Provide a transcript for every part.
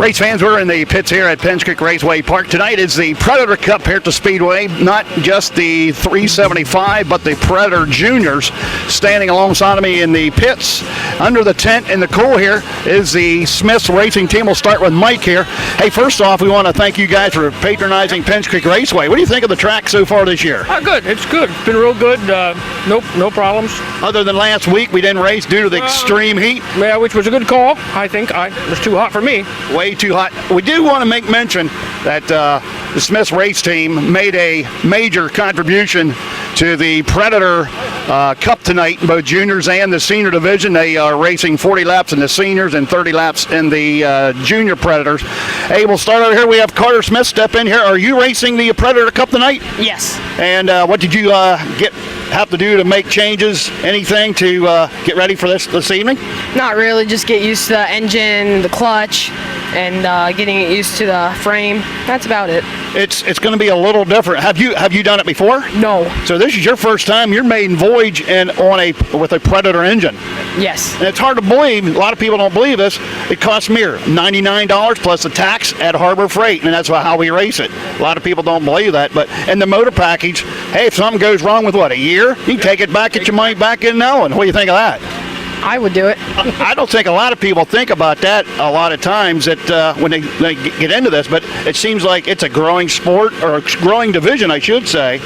Race fans, we're in the pits here at PENNS CREEK Raceway Park. Tonight is the Predator Cup here at the Speedway. Not just the 375, but the Predator Juniors. Standing alongside of me in the pits, under the tent in the cool here, is the Smith's Racing Team. We'll start with Mike here. Hey, first off, we want to thank you guys for patronizing PENNS CREEK Raceway. What do you think of the track so far this year? Good. It's good. It's been real good. No problems. Other than last week, we didn't race due to the extreme heat. Yeah, which was a good call. I think it was too hot for me. Way too hot. We do want to make mention that the Smith's race team made a major contribution to the Predator Cup tonight, both juniors and the senior division. They are racing 40 laps in the seniors and 30 laps in the junior Predators. Hey, we'll start over here. We have Carter Smith step in here. Are you racing the Predator Cup tonight? Yes. And what did you have to do to make changes? Anything to get ready for this evening? Not really. Just get used to the engine, the clutch, and getting used to the frame. That's about it. It's going to be a little different. Have you done it before? No. So this is your first time, your maiden voyage with a Predator engine. Yes. And it's hard to believe. A lot of people don't believe this. It costs me $99 plus the tax at Harbor Freight, and that's how we race it. A lot of people don't believe that. But in the motor package, hey, if something goes wrong with a year, you can take it back, get your money back in now. And what do you think of that? I would do it. I don't think a lot of people think about that a lot of times that when they get into this, but it seems like it's a growing sport, or a growing division, I should say.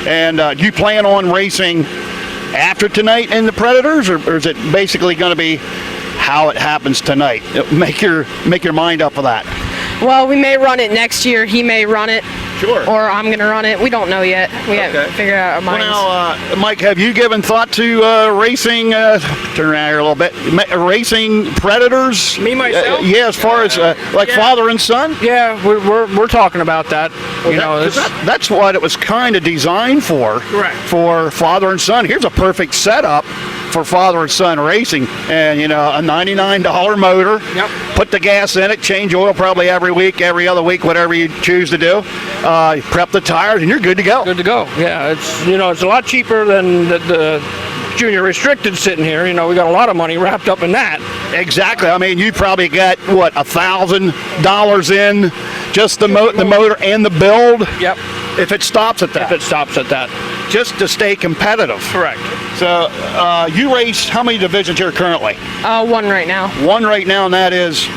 And do you plan on racing after tonight in the Predators, or is it basically going to be how it happens tonight? Make your mind up for that. Well, we may run it next year. He may run it. Sure. Or I'm going to run it. We don't know yet. We haven't figured out our minds. Well, now, Mike, have you given thought to racing, turn around here a little bit, racing Predators? Me, myself? Yeah, as far as father and son? Yeah, we're talking about that. That's what it was kind of designed for. Correct. For father and son. Here's a perfect setup for father and son racing. And, a $99 motor. Yep. Put the gas in it, change oil probably every week, every other week, whatever you choose to do. Prep the tires, and you're good to go. Good to go. Yeah, it's a lot cheaper than the junior restricted sitting here. We got a lot of money wrapped up in that. Exactly. I mean, you probably got $1,000 in just the motor and the build. Yep. If it stops at that. If it stops at that. Just to stay competitive. Correct. So you race how many divisions here currently? One right now. One right now, and that is?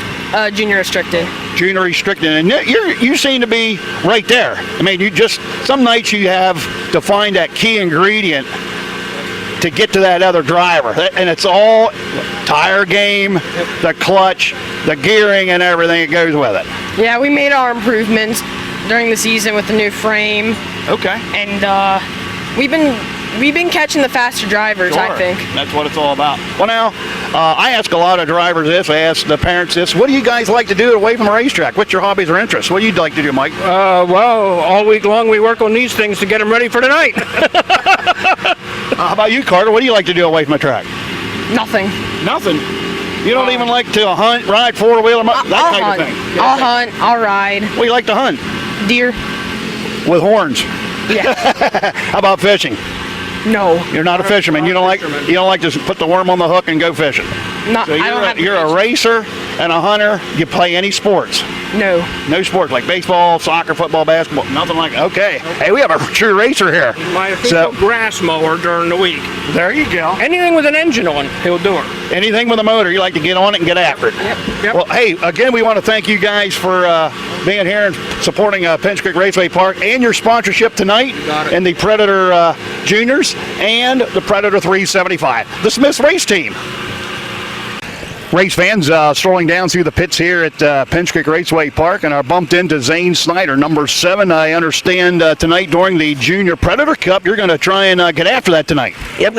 Junior restricted. Junior restricted, and you seem to be right there. I mean, some nights you have to find that key ingredient to get to that other driver, and it's all tire game, the clutch, the gearing, and everything that goes with it. Yeah, we made our improvements during the season with the new frame. Okay. And we've been catching the faster drivers, sure. I think. That's what it's all about. Well, now, I ask a lot of drivers this. I ask the parents this. What do you guys like to do away from a racetrack? What's your hobbies or interests? What do you like to do, Mike? Well, all week long we work on these things to get them ready for tonight. How about you, Carter? What do you like to do away from a track? Nothing. Nothing? You don't even like to hunt, ride four-wheeler, that type of thing? I'll hunt. I'll ride. What do you like to hunt? Deer. With horns? Yeah. How about fishing? No. You're not a fisherman. You don't like to put the worm on the hook and go fishing. No, so you're a racer and a hunter. You play any sports? No. No sports like baseball, soccer, football, basketball, nothing like that. Okay. Hey, we have a true racer here. My official grass mower during the week. There you go. Anything with an engine on, he'll do it. Anything with a motor, you like to get on it and get after it. Yep. Well, hey, again, we want to thank you guys for being here and supporting PENNS CREEK Raceway Park and your sponsorship tonight in the Predator Juniors and the Predator 375, the Smith's race team. Race fans strolling down through the pits here at PENNS CREEK Raceway Park, and are bumped into Zane Snyder, number 7. I understand tonight during the Junior Predator Cup, you're going to try and get after that tonight. Yep,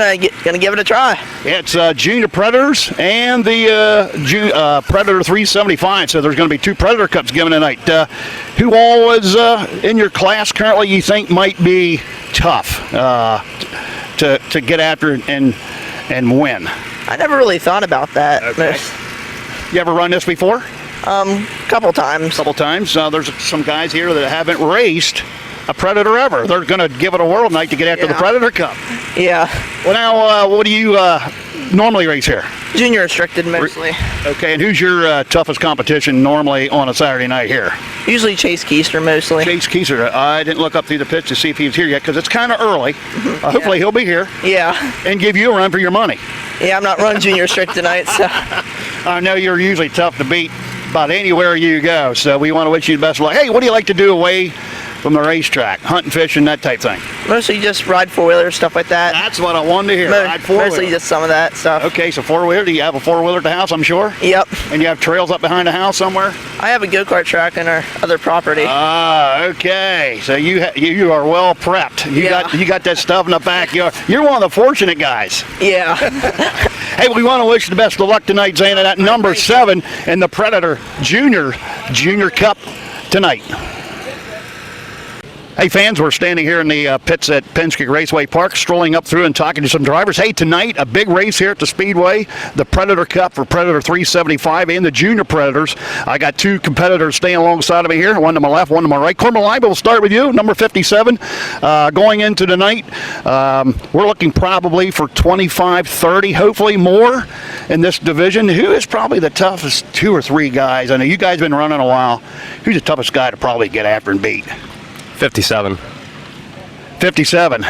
gonna give it a try. It's Junior Predators and the Predator 375, so there's going to be 2 Predator Cups given tonight. Who all is in your class currently you think might be tough to get after and win? I never really thought about that. Okay. You ever run this before? Couple times. Couple times. There's some guys here that haven't raced a Predator ever. They're going to give it a whirl tonight to get after the Predator Cup. Yeah. Well, now, what do you normally race here? Junior restricted mostly. Okay, and who's your toughest competition normally on a Saturday night here? Usually Chase Keister mostly. Chase Keiser. I didn't look up through the pitch to see if he was here yet because it's kind of early. Hopefully he'll be here Yeah. and give you a run for your money. Yeah, I'm not running junior restricted tonight, so. I know you're usually tough to beat about anywhere you go, so we want to wish you the best of luck. Hey, what do you like to do away from the racetrack? Hunting, fishing, that type thing? Mostly just ride four-wheelers, stuff like that. That's what I wanted to hear. Ride four-wheeler. Mostly just some of that stuff. Okay, so four-wheeler. Do you have a four-wheeler at the house, I'm sure? Yep. And you have trails up behind the house somewhere? I have a go-kart track on our other property. Ah, okay. So you are well prepped. You got that stuff in the backyard. You're one of the fortunate guys. Yeah. Hey, we want to wish you the best of luck tonight, Zane, at number 7 in the Predator Junior Cup tonight. Hey fans, we're standing here in the pits at PENNS CREEK Raceway Park, strolling up through and talking to some drivers. Hey, tonight, a big race here at the Speedway, the Predator Cup for Predator 375 and the Junior Predators. I got 2 competitors staying alongside of me here, one to my left, one to my right. Corbin Lobdell, we'll start with you, number 57. Going into the night, we're looking probably for 25, 30, hopefully more in this division. Who is probably the toughest 2 or 3 guys? I know you guys have been running a while. Who's the toughest guy to probably get after and beat? 57. 57.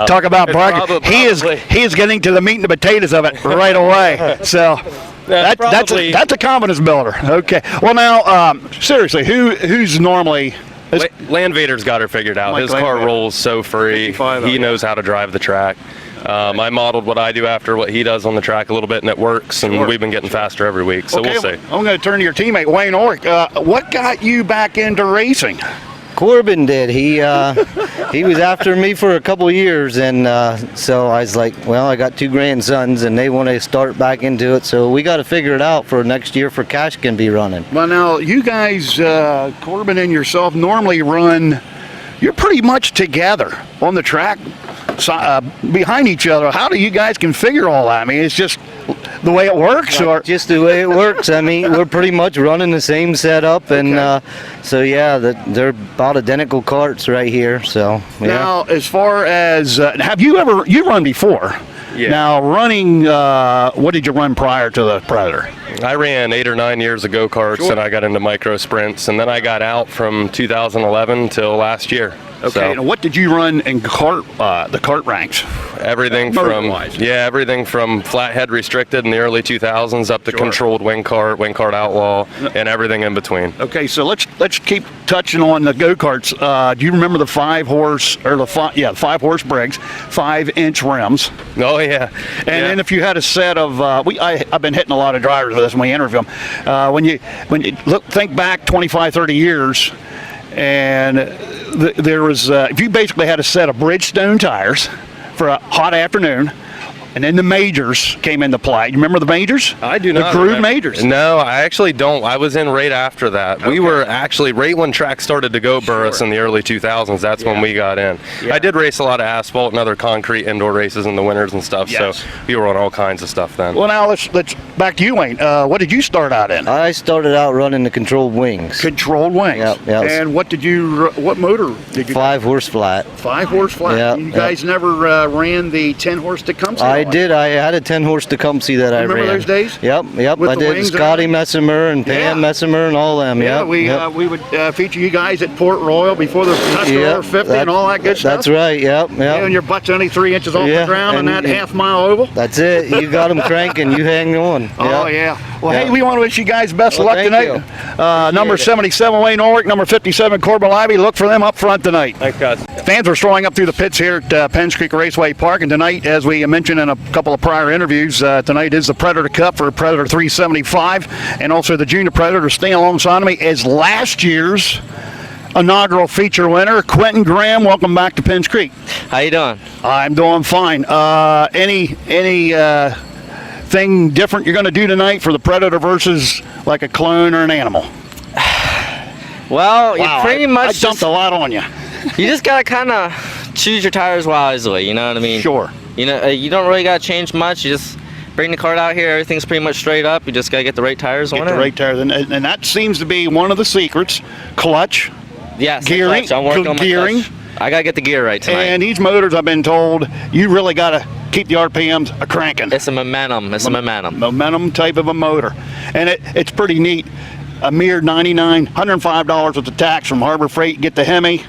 Talk about bragging. He is getting to the meat and the potatoes of it right away. So that's a confidence builder. Okay. Well, now seriously, who's normally? Landvader's got her figured out. His car rolls so free. He knows how to drive the track. I modeled what I do after what he does on the track a little bit, and it works, and we've been getting faster every week, so we'll see. I'm going to turn to your teammate, Wayne Orrick. What got you back into racing? Corbin did. He was after me for a couple years, and so I was like, well, I got 2 grandsons, and they want to start back into it, so we got to figure it out for next year for Cash can be running. Well, now, you guys, Corbin and yourself, normally run, you're pretty much together on the track. Behind each other. How do you guys configure all that? I mean, it's just the way it works, or just the way it works. I mean, we're pretty much running the same setup, and so yeah, they're about identical carts right here. So yeah. Now, as far as have you run before? Yeah. Now, running, what did you run prior to the Predator? I ran 8 or 9 years of go-karts, and I got into micro sprints, and then I got out from 2011 till last year. Okay, and what did you run in the kart ranks? Everything from flathead restricted in the early 2000s up to controlled wing kart outlaw, and everything in between. Okay, so let's keep touching on the go-karts. Do you remember the 5-horse or the 5-horse Briggs, 5-inch rims? Oh yeah. And then if you had a set of I've been hitting a lot of drivers with this when we interview them. When you think back 25, 30 years, and there was if you basically had a set of Bridgestone tires for a hot afternoon, and then the majors came into play. You remember the majors? I do not. The crude majors. No, I actually don't. I was in right after that. Okay. We were actually right when track started to go Burris in the early 2000s. That's when we got in. Yeah. I did race a lot of asphalt and other concrete indoor races in the winters and stuff. Yes. So we were on all kinds of stuff then. Well, now let's back to you, Wayne. What did you start out in? I started out running the controlled wings. Controlled wings. Yep. And what motor did you? 5-horse flat. 5-horse flat. Yep. You guys never ran the 10-horse Tecumseh? I did. I had a 10-horse Tecumseh that I ran. Remember those days? Yep. I did Scotty Messimer and Pam Messimer and all them. Yeah, we would feature you guys at Port Royal before the Tuscarora 50 and all that good stuff. That's right. Yep. And your butt's only 3 inches off the ground on that half-mile oval. That's it. You got them cranking. You hang on. Oh yeah. Well, hey, we want to wish you guys best of luck tonight. Number 77 Wayne Orrick, number 57 Corbin Lobdell. Look for them up front tonight. Thanks, guys. Fans are strolling up through the pits here at PENNS CREEK Raceway Park, and tonight, as we mentioned in a couple of prior interviews, tonight is the Predator Cup for Predator 375, and also the Junior Predator staying alongside of me as last year's inaugural feature winner, Quentin Graham. Welcome back to PENNS CREEK. How you doing? I'm doing fine. Any thing different you're going to do tonight for the Predator versus like a clone or an animal? Well, you pretty much I dumped a lot on you. You just gotta kind of choose your tires wisely. You know what I mean? Sure. You know, you don't really gotta change much. You just bring the kart out here. Everything's pretty much straight up. You just gotta get the right tires on it. Get the right tires, and that seems to be one of the secrets. Clutch. Yes. Gearing. I'm working on my gearing. clutch. I gotta get the gear right tonight. And these motors, I've been told, you really gotta keep the RPMs a cranking. It's a momentum. It's a momentum. Momentum type of a motor, and it's pretty neat. A mere $105 with the tax from Harbor Freight. Get the Hemi,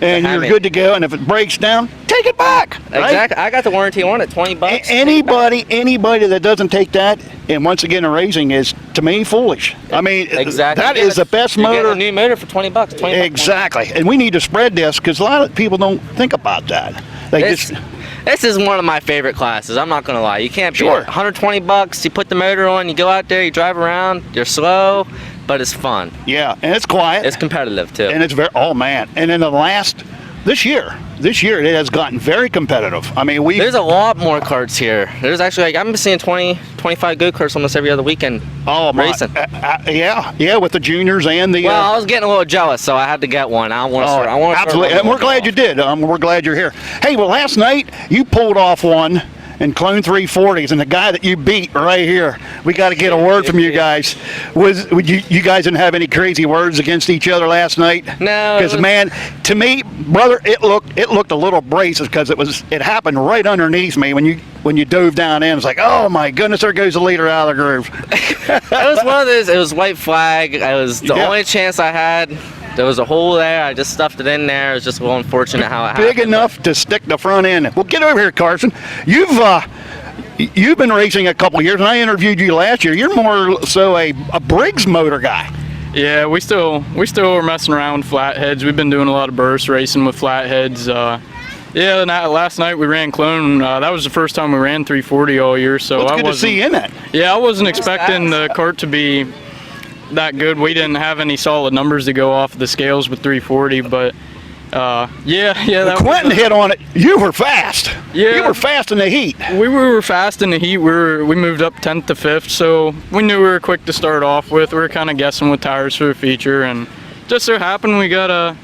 and you're good to go. And if it breaks down, take it back. Right? Exactly. I got the warranty on it, $20. Anybody that doesn't take that, and once again, in racing is to me foolish. I mean, exactly. That is the best you motor. Get a new motor for $20. Exactly, and we need to spread this because a lot of people don't think about that. This is one of my favorite classes. I'm not gonna lie. You can't be Sure. $120. You put the motor on. You go out there. You drive around. You're slow, but it's fun. Yeah, and it's quiet. It's competitive too. And it's very, oh man. And in this year it has gotten very competitive. I mean, there's a lot more karts here. There's actually, like, I'm seeing 20, 25 go-karts almost every other weekend racing. Yeah, with the juniors and the... Well, I was getting a little jealous, so I had to get one. I want to start. Absolutely, and we're glad you did. We're glad you're here. Hey, well, last night you pulled off one in Clone 340s, and the guy that you beat right here, we got to get a word from you guys. You guys didn't have any crazy words against each other last night? No. Because man, to me, brother, it looked a little braces because it happened right underneath me when you dove down in. It's like, oh my goodness, there goes the leader out of the groove. It was one of those. It was white flag. It was the only chance I had. There was a hole there. I just stuffed it in there. It was just a little unfortunate how it happened. Big enough to stick the front end. Well, get over here, Carson. You've been racing a couple of years, and I interviewed you last year. You're more so a Briggs motor guy. Yeah, we still are messing around with flatheads. We've been doing a lot of burst racing with flatheads. Yeah, last night we ran Clone. That was the first time we ran 340 all year. So it's good to see you in it. Yeah, I wasn't expecting the kart to be that good. We didn't have any solid numbers to go off the scales with 340, but that Quentin hit on it. You were fast. Yeah, you were fast in the heat. We were fast in the heat. We moved up 10th to 5th, so we knew we were quick to start off with. We were kind of guessing with tires for the feature, and just so happened we got a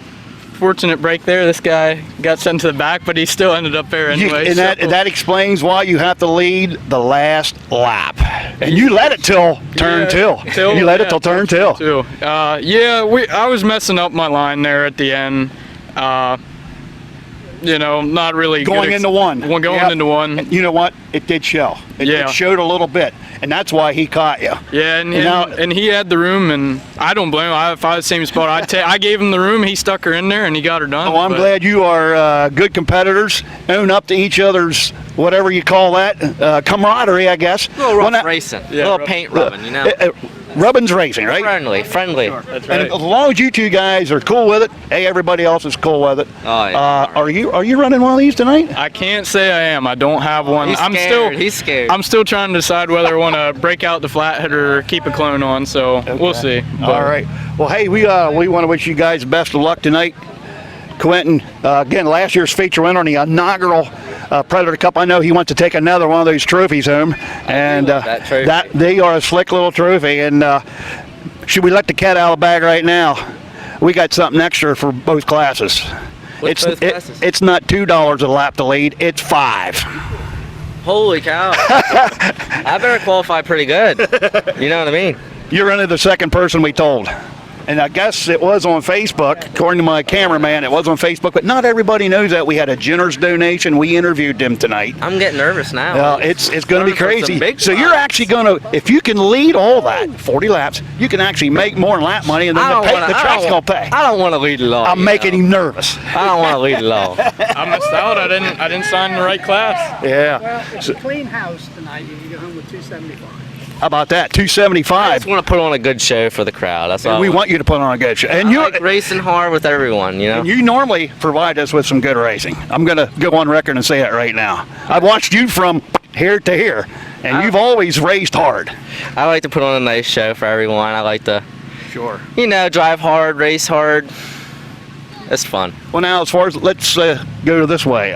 fortunate break there. This guy got sent to the back, but he still ended up there anyway. And that explains why you have to lead the last lap. And you let it till turn two. You let it till turn two. I was messing up my line there at the end. Not really going into one. Into one. And you know what? It did show. It showed a little bit, and that's why he caught you. Yeah, and he had the room, and I don't blame him. If I had the same spot, I gave him the room. He stuck her in there, and he got her done. Oh, I'm glad you are good competitors. Own up to each other's whatever you call that camaraderie, I guess. A little rough racing, a little paint rubbing, you know. Rubbin's racing, right? Friendly. Sure, that's and right. as long as you two guys are cool with it, everybody else is cool with it. Oh, yeah. Are you running one of these tonight? I can't say I am. I don't have one. He's scared. I'm still trying to decide whether I want to break out the flathead or keep a Clone on. So we'll see. All right. Well, hey, we want to wish you guys best of luck tonight. Quentin, again, last year's feature winner in the inaugural Predator Cup. I know he wants to take another one of those trophies home, and that they are a slick little trophy. And should we let the cat out of the bag right now? We got something extra for both classes. It's not $2 a lap to lead; it's $5. Holy cow! I better qualify pretty good. You know what I mean? You're running the second person we told. And I guess it was on Facebook, according to my cameraman, it was on Facebook, but not everybody knows that. We had a generous donation. We interviewed them tonight. I'm getting nervous now. It's going to be crazy. So you're actually going to, if you can lead all that, 40 laps, you can actually make more in lap money, and then the track's going to pay. I don't want to lead it all. I'm making him nervous. I don't want to lead it all. I missed out. I didn't sign the right class. Yeah. Well, it's a clean house tonight. You can go home with 275. How about that? 275. I just want to put on a good show for the crowd. That's all. We want you to put on a good show. And you're like racing hard with everyone, you know. You normally provide us with some good racing. I'm going to go on record and say that right now. I've watched you from here to here, and you've always raced hard. I like to put on a nice show for everyone. I like to, drive hard, race hard. It's fun. Well, now as far as let's go this way.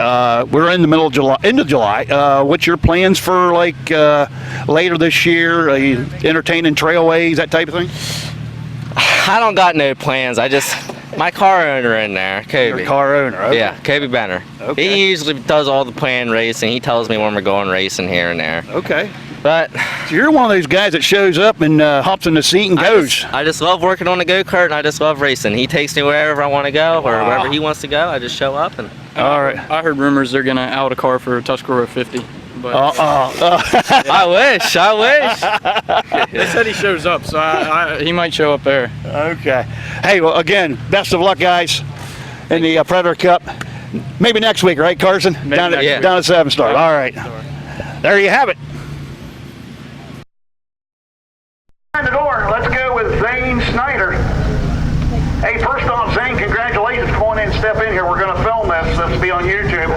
We're in the middle of July. End of July. What's your plans for later this year? Entertaining trailways, that type of thing? I don't got no plans. My car owner in there, Kobe. Your car owner. Okay. Yeah, Kobe Benner. Okay. He usually does all the planned racing. He tells me when we're going racing here and there. Okay. But so you're one of those guys that shows up and hops in the seat and goes. I just love working on the go-kart, and I just love racing. He takes me wherever I want to go, or wherever he wants to go. I just show up and. All right. I heard rumors they're gonna out a car for Tuscarora 50. but I wish. they said he shows up, so he might show up there. Okay. Hey, well, again, best of luck, guys, in the Predator Cup. Maybe next week, right, Carson? Down at 7 Star. All right. There you have it. The door. Let's go with Zane Snyder. Hey, first off, Zane, congratulations. Come on in and step in here. We're going to film this. This will be on YouTube.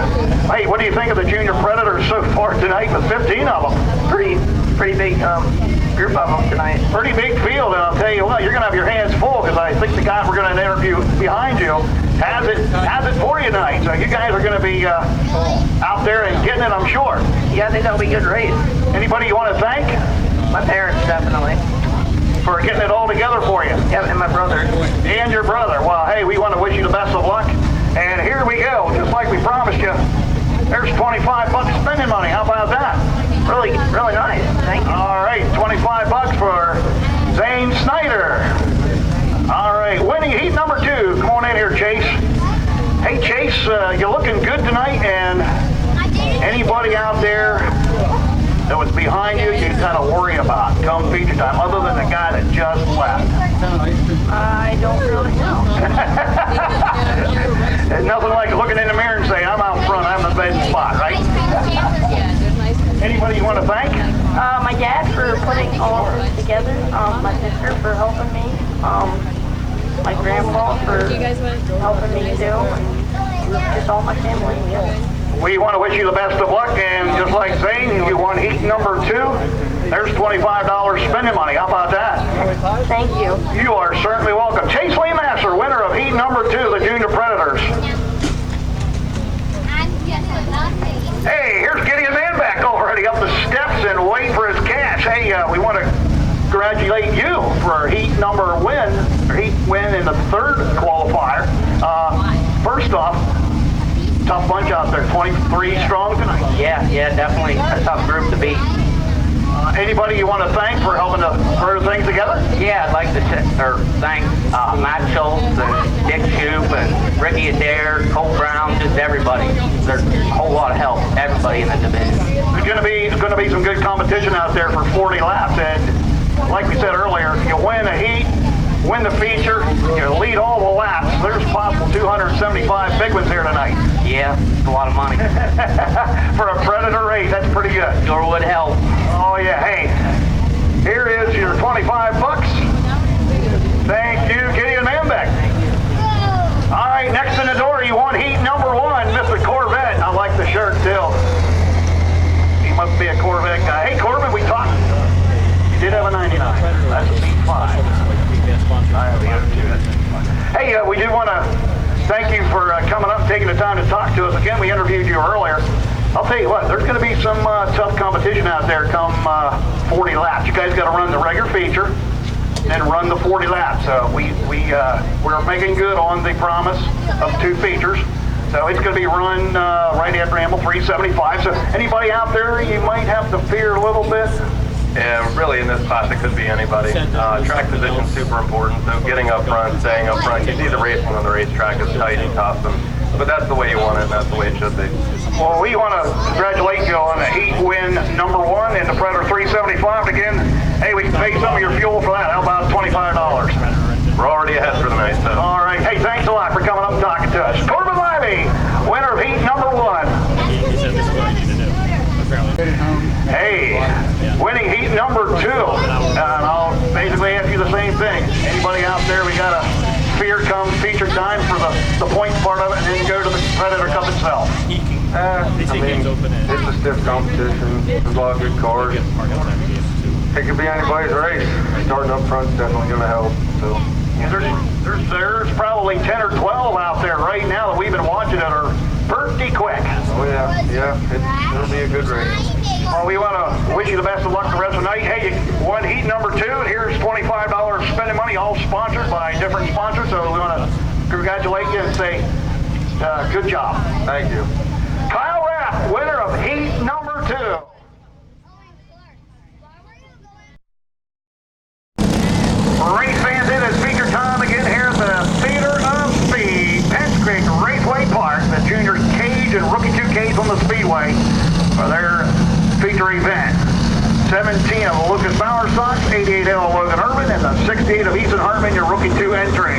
Hey, what do you think of the Junior Predators so far tonight with 15 of them? Pretty big group of them tonight. Pretty big field, and I'll tell you what, you're going to have your hands full because I think the guy we're going to interview behind you has it for you tonight. So you guys are going to be out there and getting it, I'm sure. Yeah, I think that'll be a good race. Anybody you want to thank? My parents, definitely. For getting it all together for you. Yeah, and my brother. And your brother. Well, hey, we want to wish you the best of luck. And here we go, just like we promised you. There's 25 bucks spending money. How about that? Really nice. Thank you. All right, 25 bucks for Zane Snyder. All right, winning heat number 2. Come on in here, Chase. Hey, Chase, you're looking good tonight, and anybody out there that was behind you kind of worry about come feature time, other than the guy that just left? I don't really know. There's nothing like looking in the mirror and saying, I'm out front, I'm the best spot, right? Anybody you want to thank? My dad for putting all of this together, my sister for helping me, my grandpa for helping me too, and just all my family. We want to wish you the best of luck, and just like Zane, you won heat number 2. There's $25 spending money. How about that? Thank you. You are certainly welcome. Chase Lemaster, winner of heat number 2, the Junior Predators. Hey, here's Gideon Manback already up the steps and waiting for his cash. Hey, we want to congratulate you for heat win in the 3rd qualifier. First off, tough bunch out there, 23 strong tonight. Yeah, definitely a tough group to beat. Anybody you want to thank for helping to throw things together? Yeah, I'd like to thank Matt Schultz and Dick Shoup and Ricky Adair, Cole Brown, just everybody. There's a whole lot of help, everybody in the division. There's going to be some good competition out there for 40 laps, and like we said earlier, you win a heat, win the feature, you lead all the laps. There's possible 275 big ones here tonight. Yeah, it's a lot of money. For a Predator race, that's pretty good. Sure would help. Oh yeah, hey, here is your 25 bucks. Thank you, Gideon Manbeck. All right, next in the door, you won heat number 1, Mr. Corvette. I like the shirt too. He must be a Corvette guy. Hey, Corbin, we talked. You did have a 99. That's a B5. Hey, we do want to thank you for coming up and taking the time to talk to us again. We interviewed you earlier. I'll tell you what, there's going to be some tough competition out there come 40 laps. You guys got to run the regular feature and run the 40 laps. So we're making good on the promise of 2 features. So it's going to be run right after Amble 375. So anybody out there you might have to fear a little bit? Yeah, really in this class it could be anybody. Track position's super important, so getting up front, staying up front. You see the racing on the racetrack is tight and tough, but that's the way you want it, and that's the way it should be. Well, we want to congratulate you on the heat win number 1 in the Predator 375. Again, hey, we can pay some of your fuel for that. How about $25? We're already ahead for the night, so. All right. Hey, thanks a lot for coming up and talking to us. Corbin Lobdell, winner of heat number 1. Hey, winning heat number 2. And I'll basically ask you the same thing. Anybody out there, we got a fear come feature time for the points part of it, and then go to the Predator Cup itself. I mean, it's a stiff competition. There's a lot of good cars. It could be anybody's race. Starting up front's definitely going to help. So. There's probably 10 or 12 out there right now that we've been watching that are pretty quick. Oh yeah, it'll be a good race. Well, we want to wish you the best of luck the rest of the night. Hey, you won heat number 2, and here's $25 spending money, all sponsored by different sponsors. So we want to congratulate you and say good job. Thank you. Kyle Rapp, winner of heat number 2. Race fans, it is feature time again here at the Theater of Speed, PENNS CREEK Raceway Park. The junior cage and rookie 2Ks on the Speedway for their 68 of Ethan Hartman, your rookie 2 entry.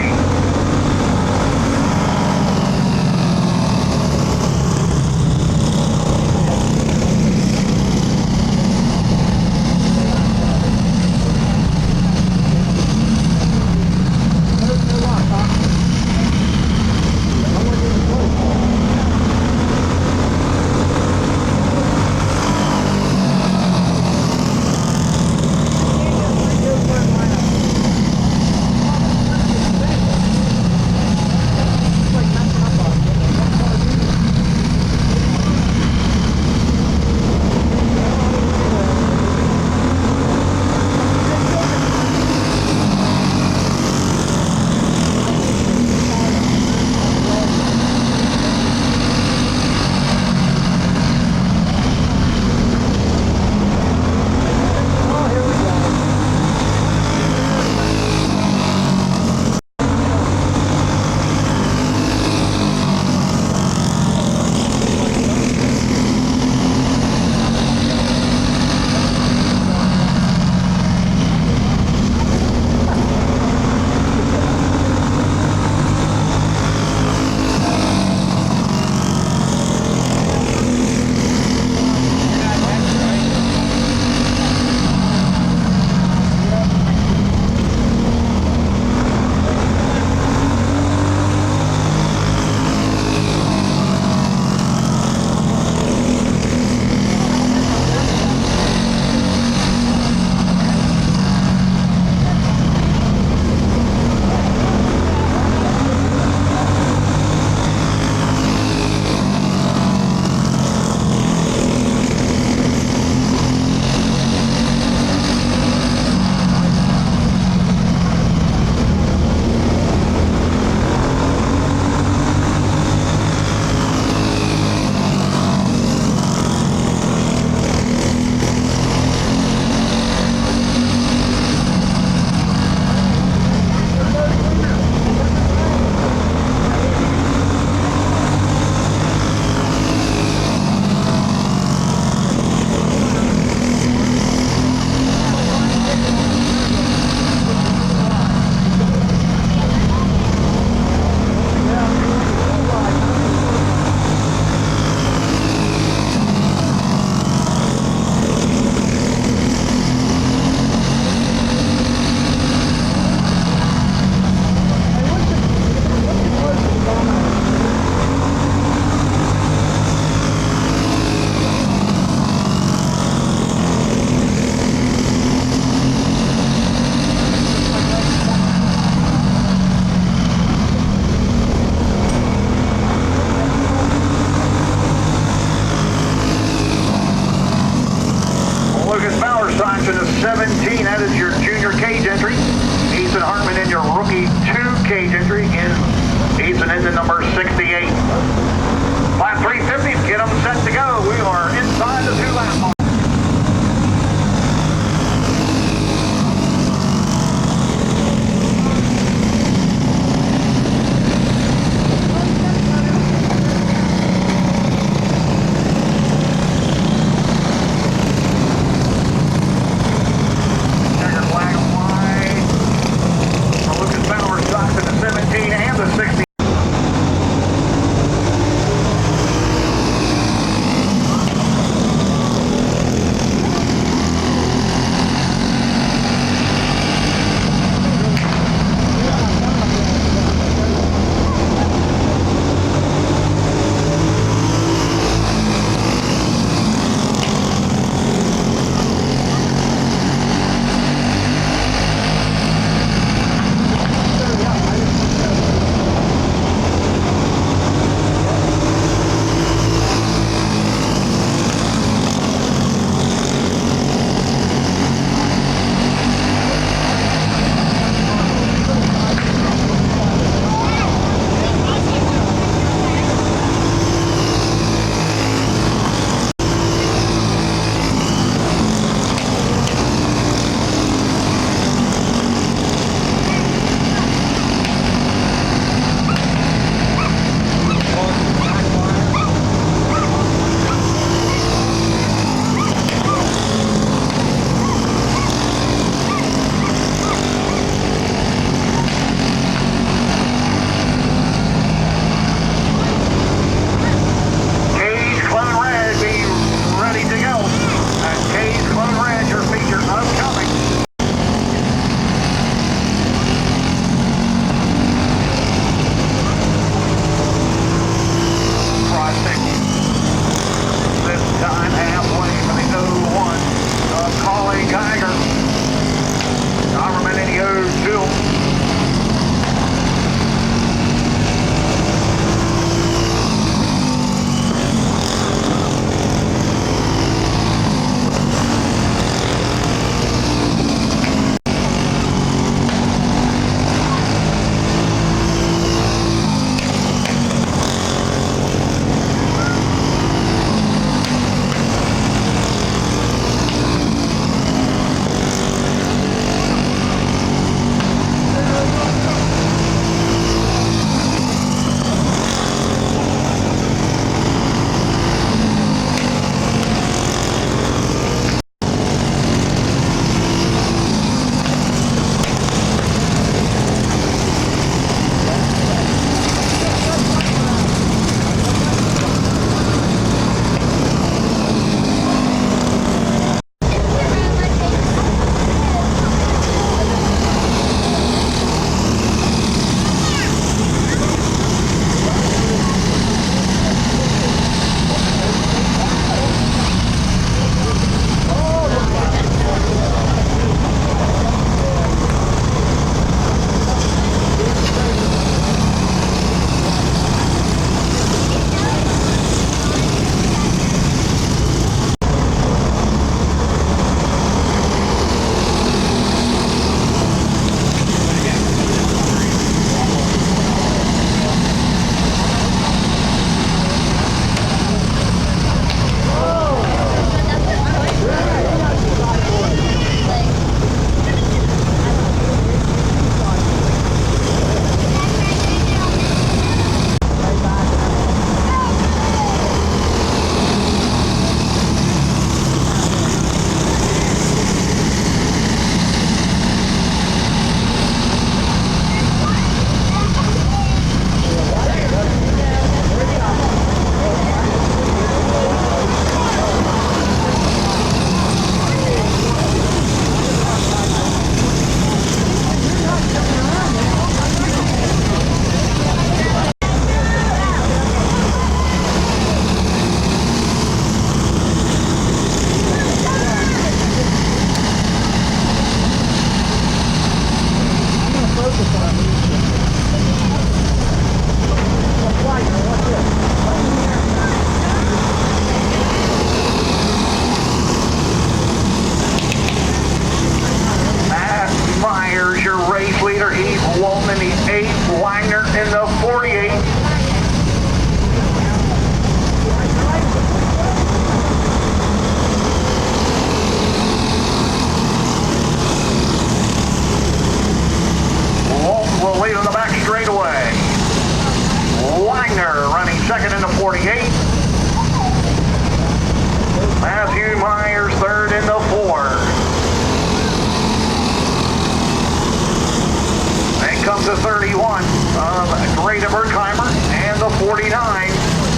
comes the 31 of Great Berkheimer and the 49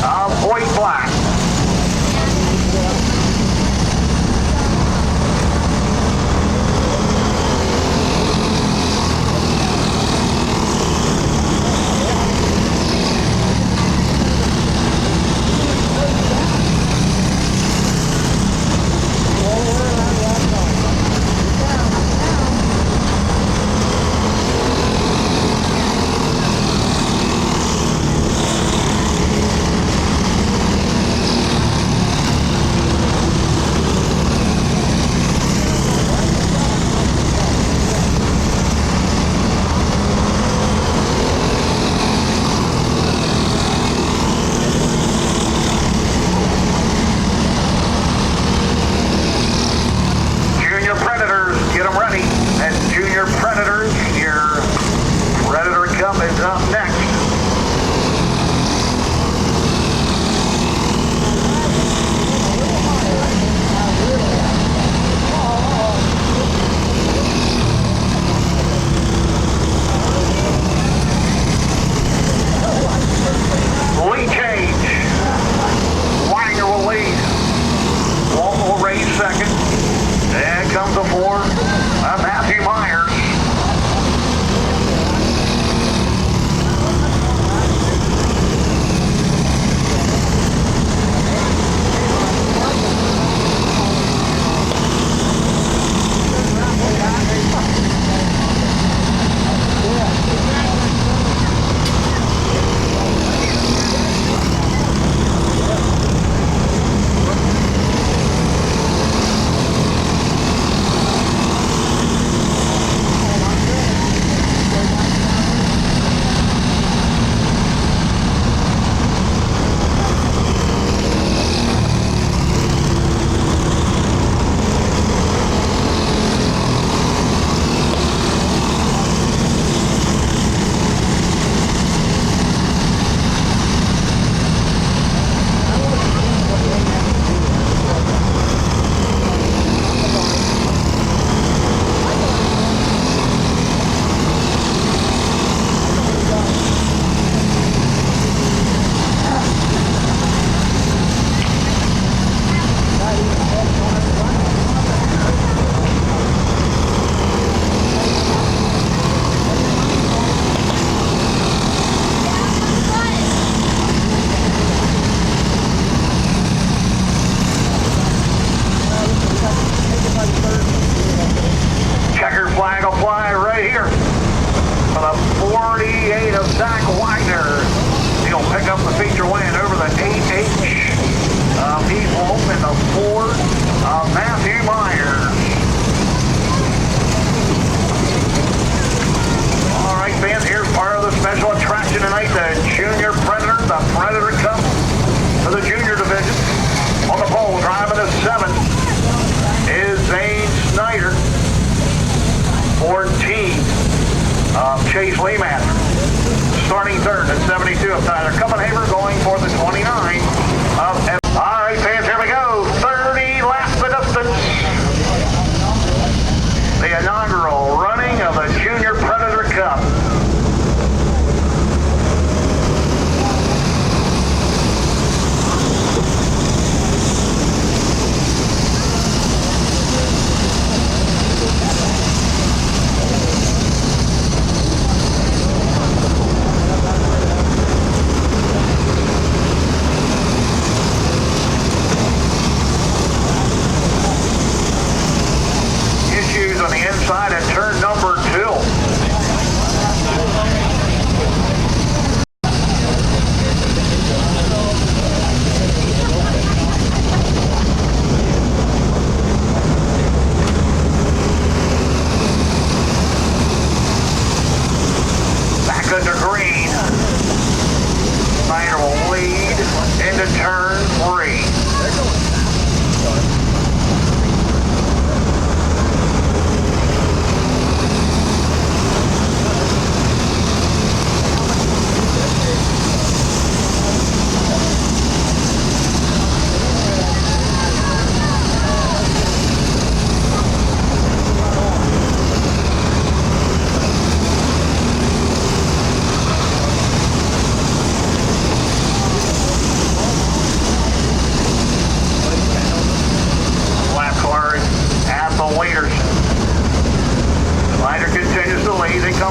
of Hoyt Black.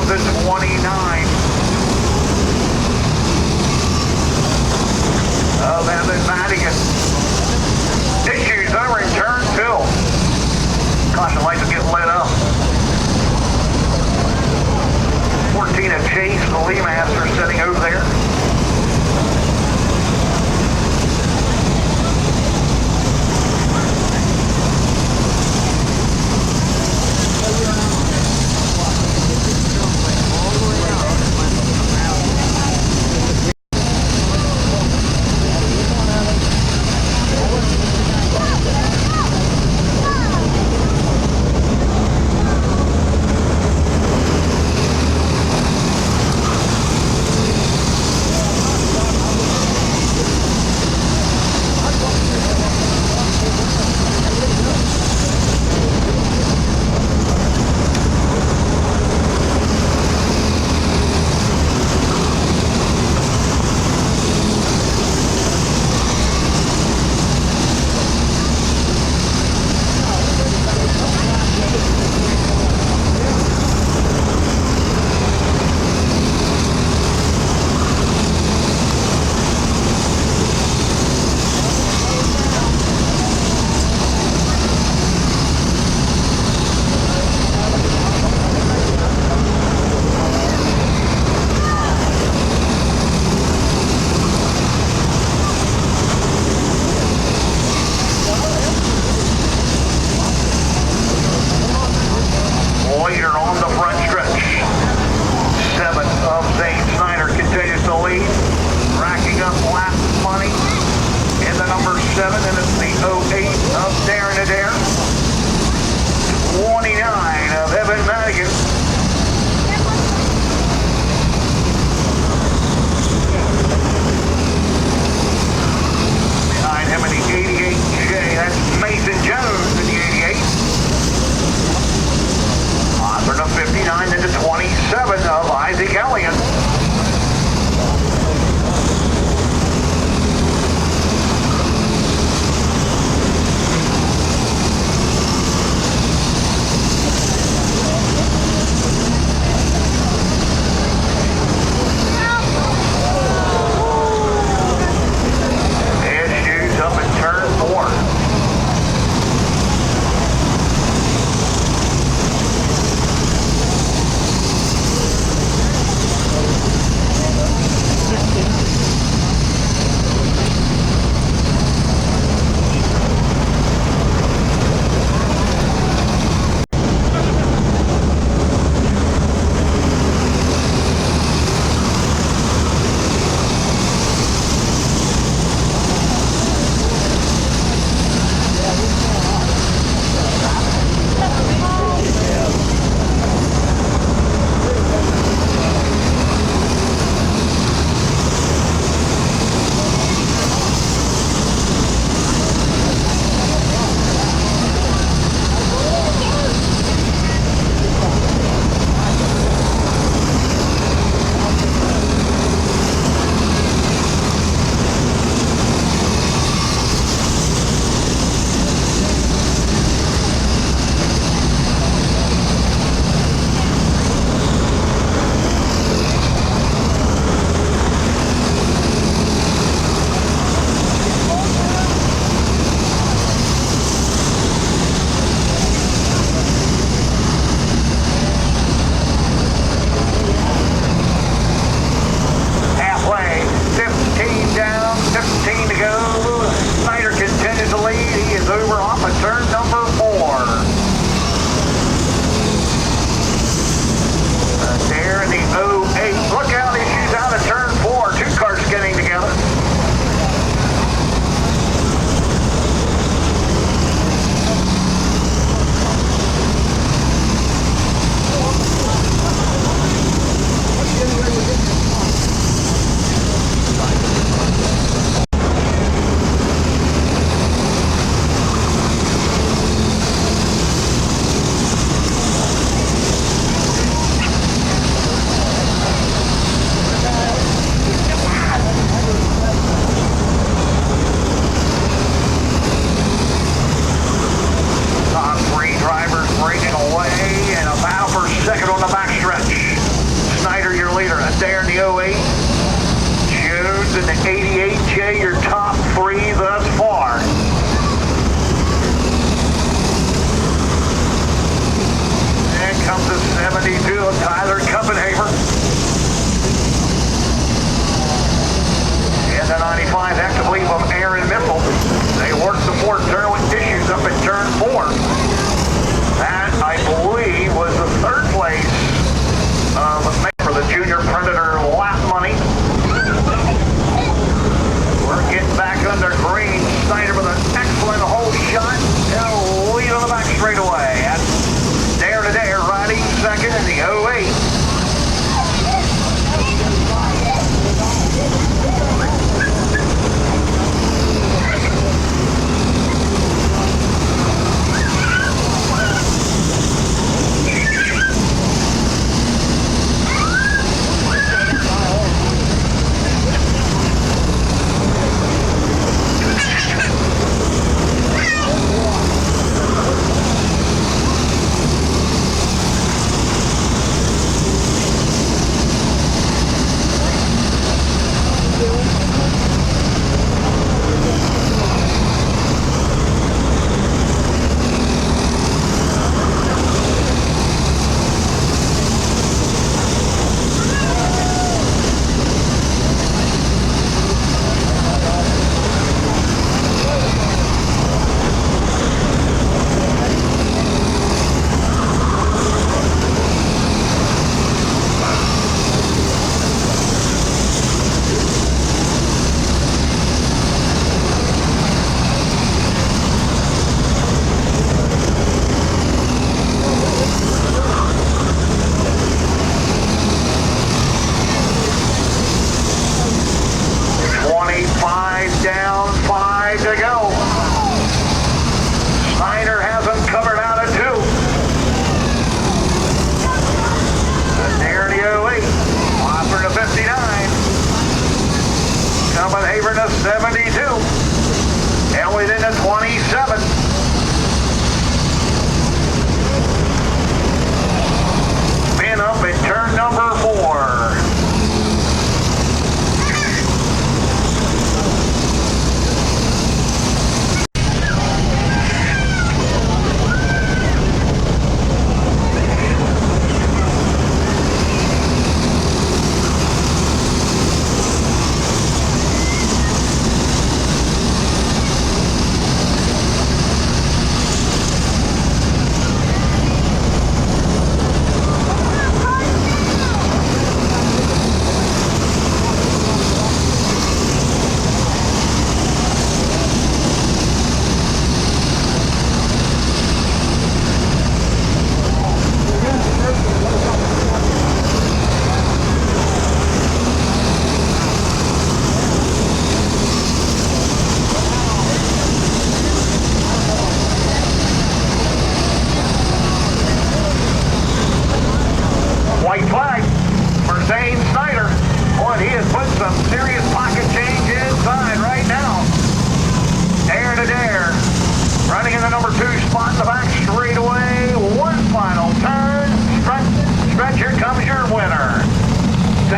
the 29 of Evan Madigan. Issues over in turn 2. Caution lights are getting lit up. 14 of Chase, the Lee Master, sitting over there.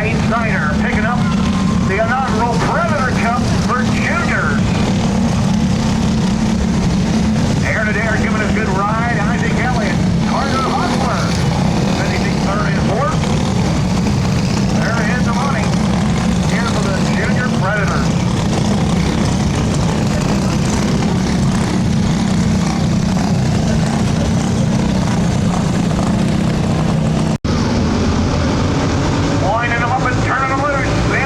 Zane Snyder picking up the inaugural Predator Cup for juniors. Air to Dare giving a good ride. Isaac Elliott, Carter Hustler, finishing third and fourth. There is the money here for the junior Predators. Winding them up and turning them loose.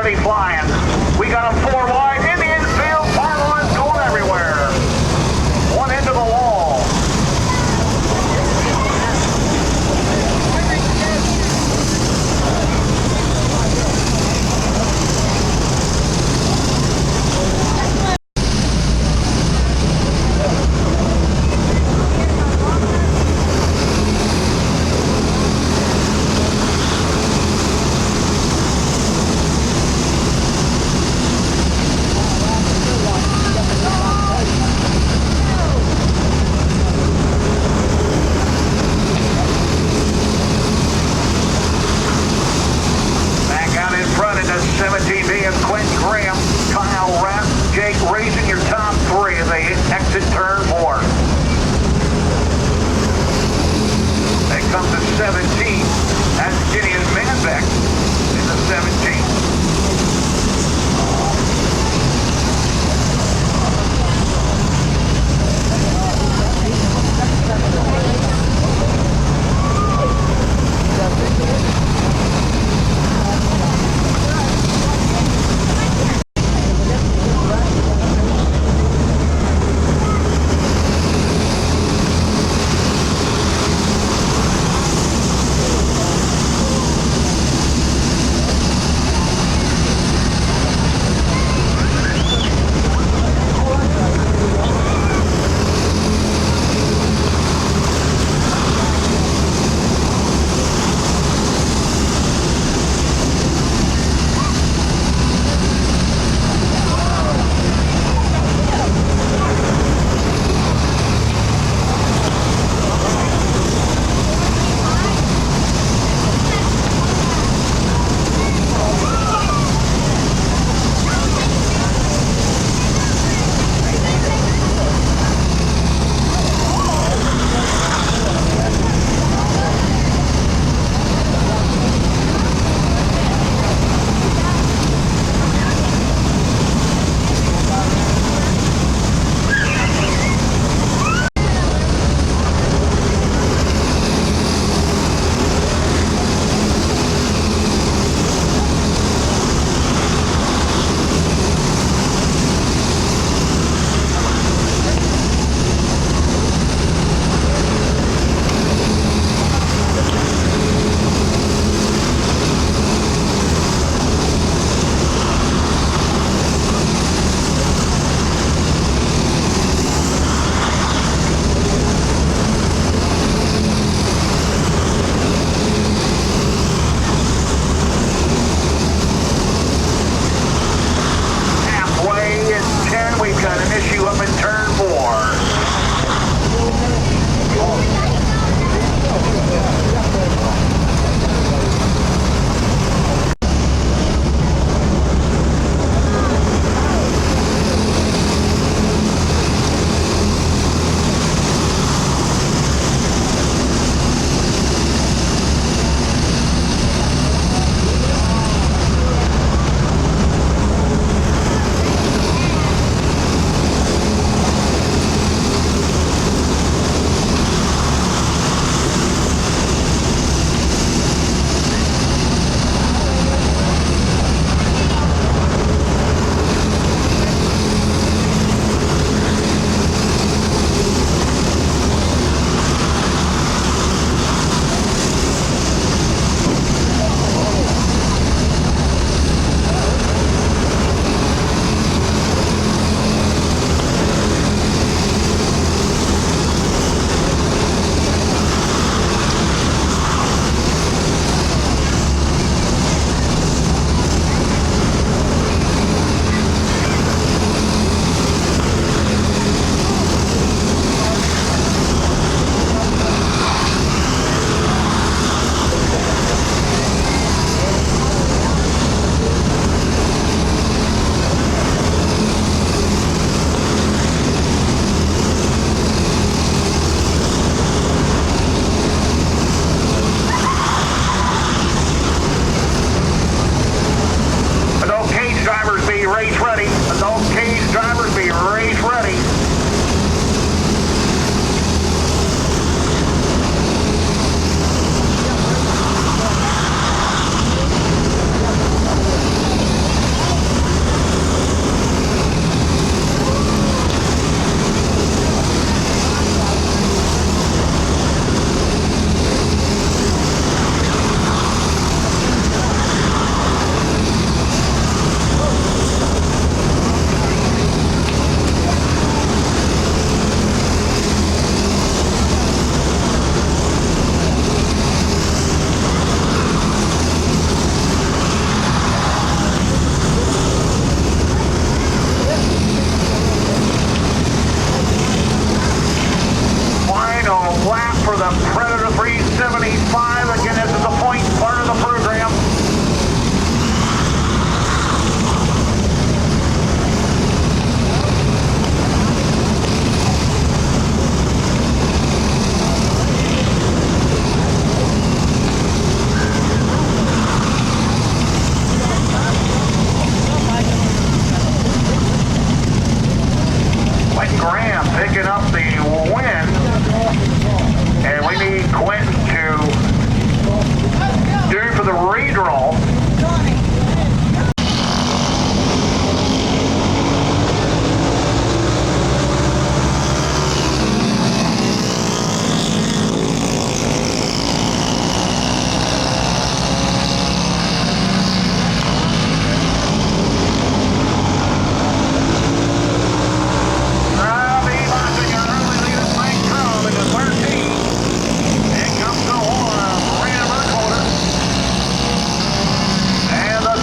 be flying. We got them 4 wide in the infield. Pylons going everywhere. One into the wall. Back out in front into 17B of Quentin Graham, Kyle Rapp, Jake raising your top 3 as they exit turn 4. That comes to 17. That's Gideon Manbeck in the 17.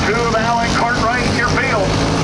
Two of Alan Cartwright in your field.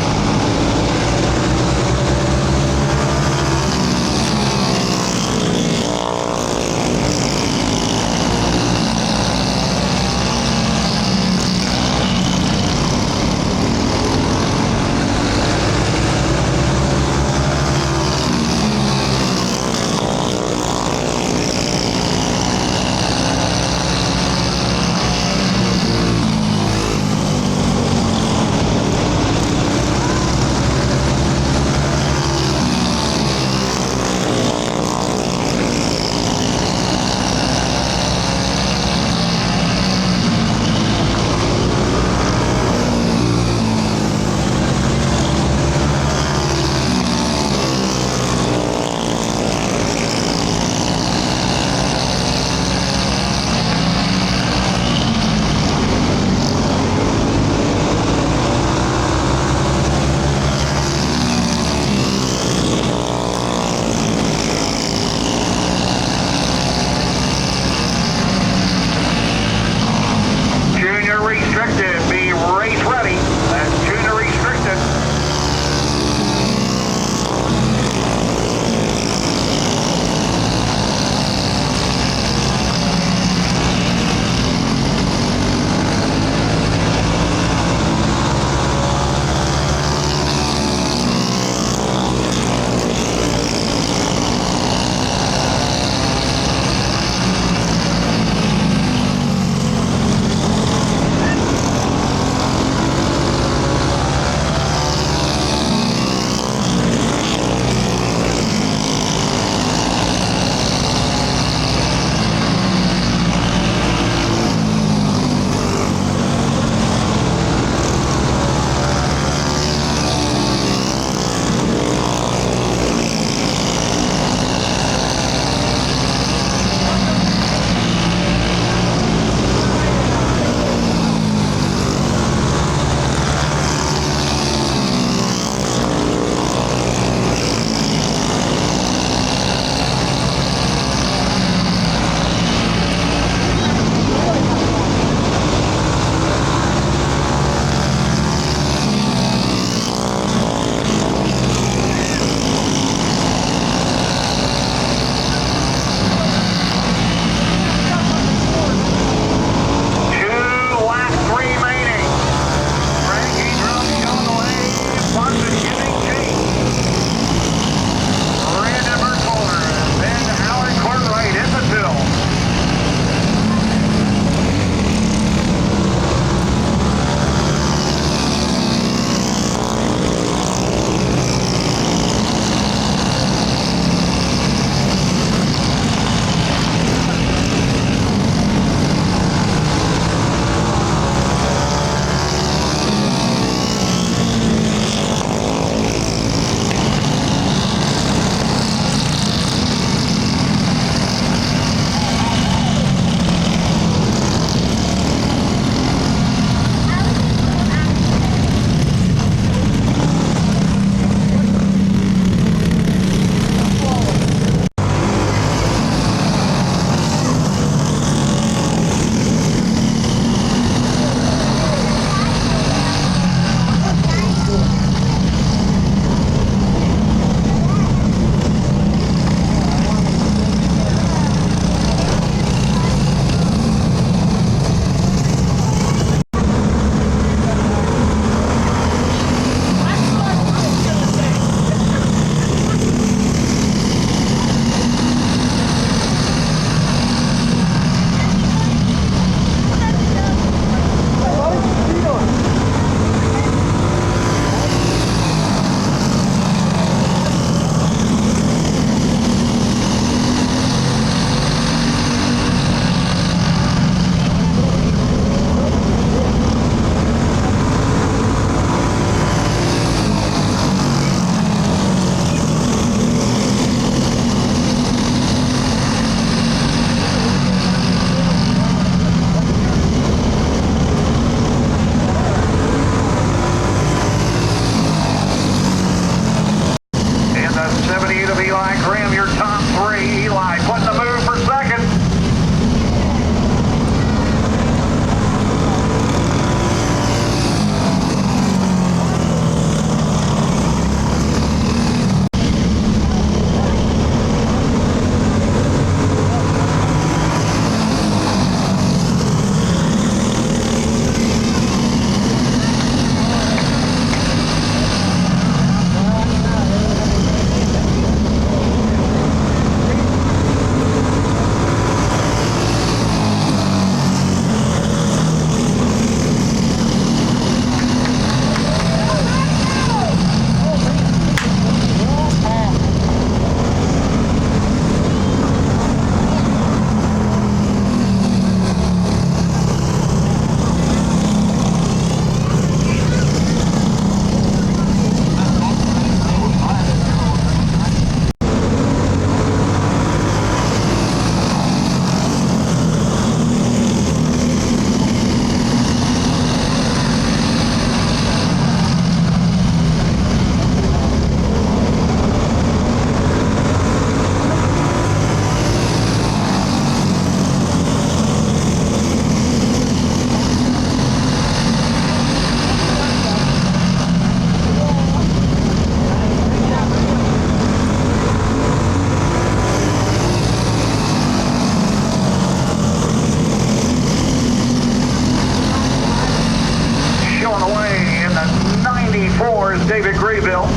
David Graybill.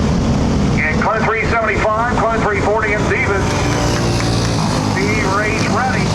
And Clinton 375, Clinton 340, and Divas. Be race ready.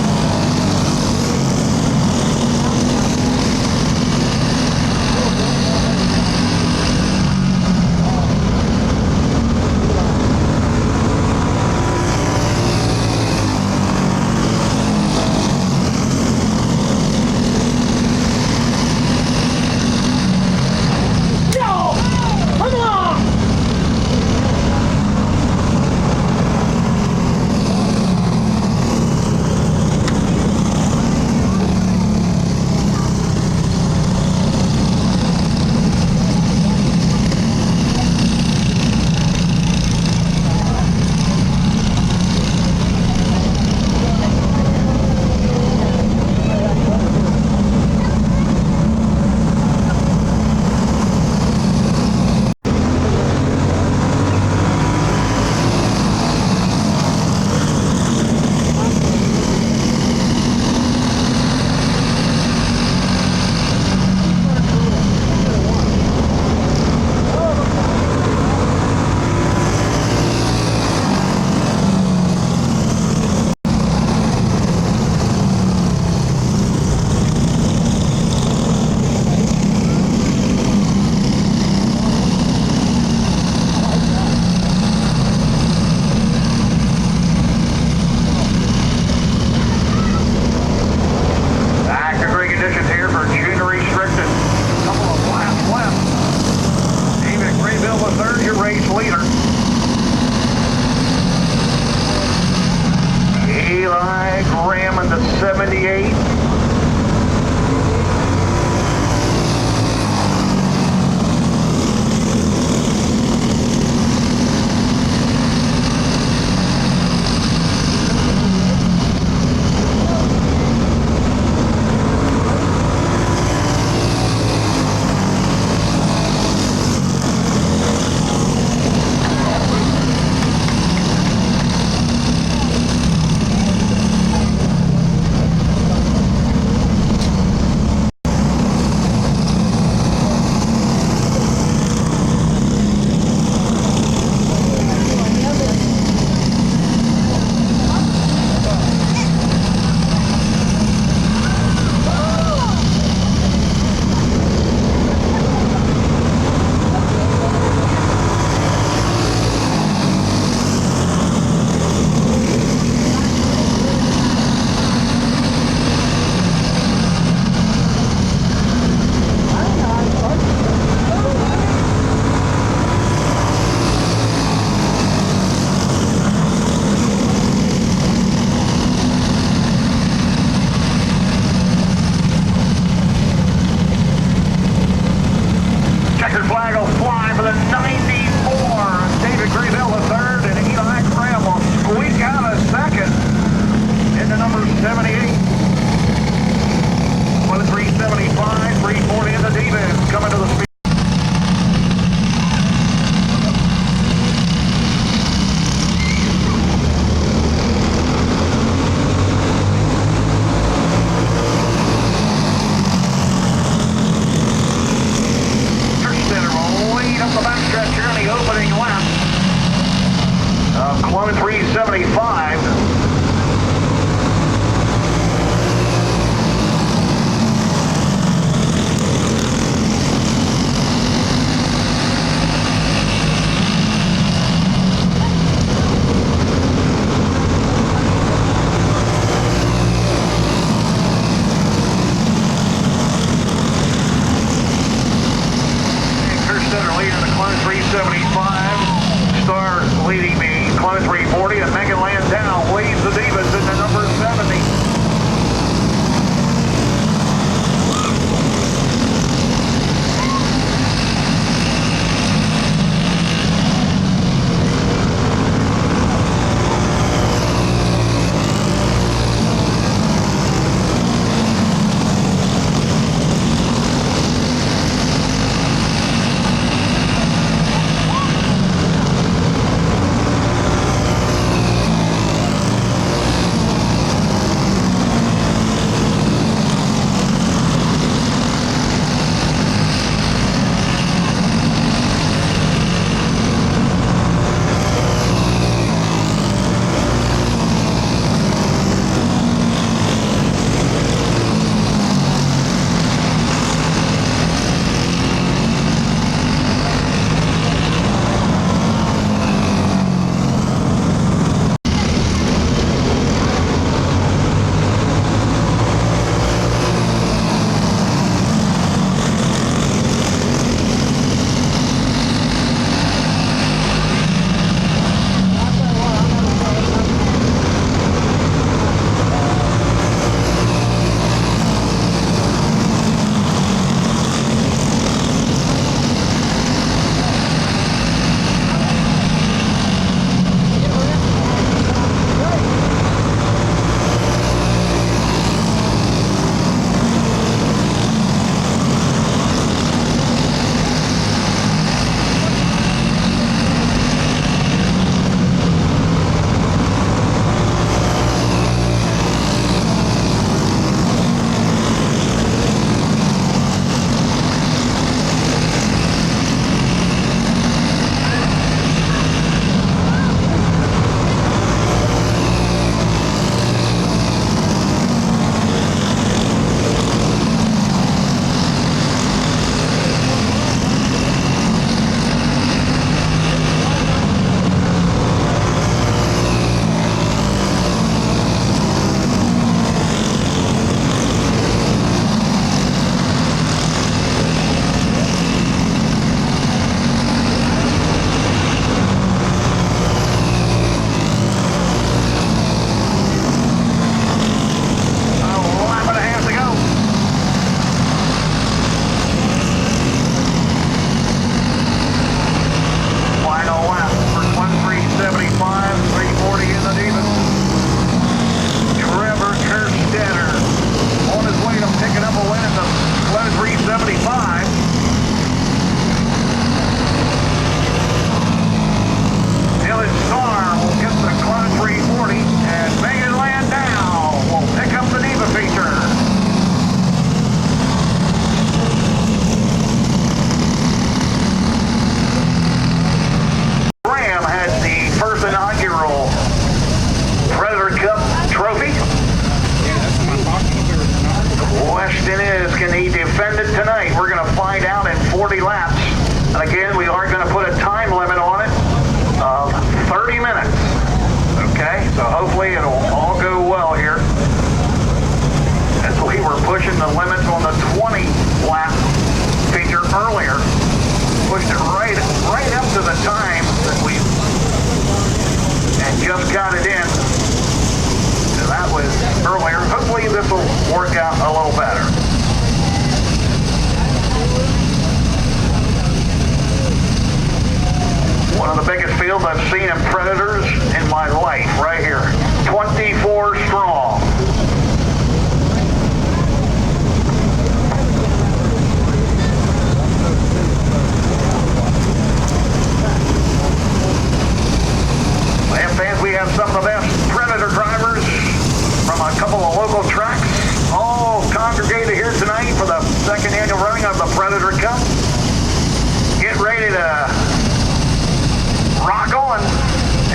Graham in the 78. 40 laps. And again, we are going to put a time limit on it of 30 minutes. Okay, so hopefully it'll all go well here. As we were pushing the limits on the 20 lap feature earlier, pushed it right up to the time that we and just got it in. So that was earlier. Hopefully this will work out a little better. One of the biggest fields I've seen in Predators in my life, right here. 24 strong. And fans, we have some of the best Predator drivers from a couple of local tracks, all congregated here tonight for the second annual running of the Predator Cup. Get ready to rock on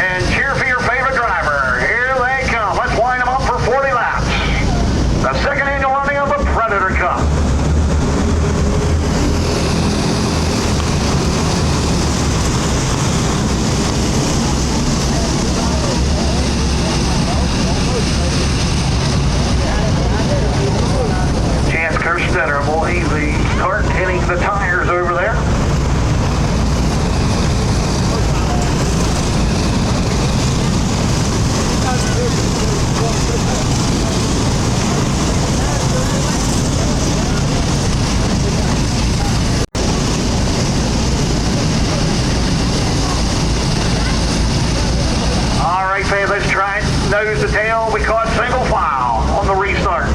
and cheer for your favorite driver. Here they come. Let's line them up for 40 laps. The second annual running of the Predator Cup. Chance Kerstetter, I believe the Kart hitting the tires over there. All right, fans, let's try it. Nose to tail. We caught single file on the restart.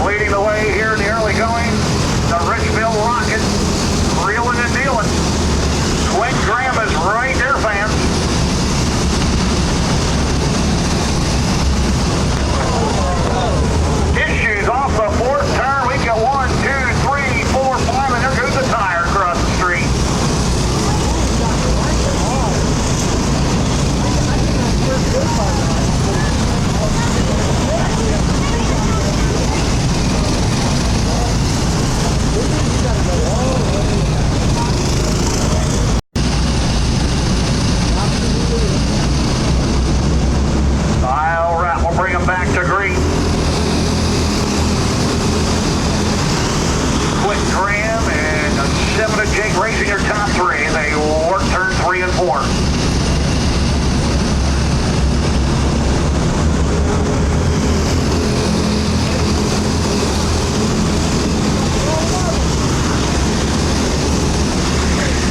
Leading the way here in the early going, the Richville Rocket, reeling and dealing. Quentin Graham is right there, fans. His shoes off the fourth turn. We got 1, 2, 3, 4, 5, and there goes the tire across the street. All right, we'll bring them back to green. Quintin Graham and 7 of Jake racing your top 3. They work turn 3 and 4.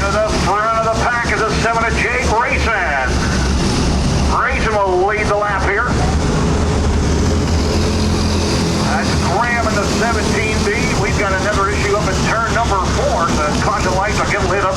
To the front of the pack is a 7 of Jake racing. Racing will lead the lap here. That's Graham in the 17B. We've got another issue up in turn number 4. The caution lights will get lit up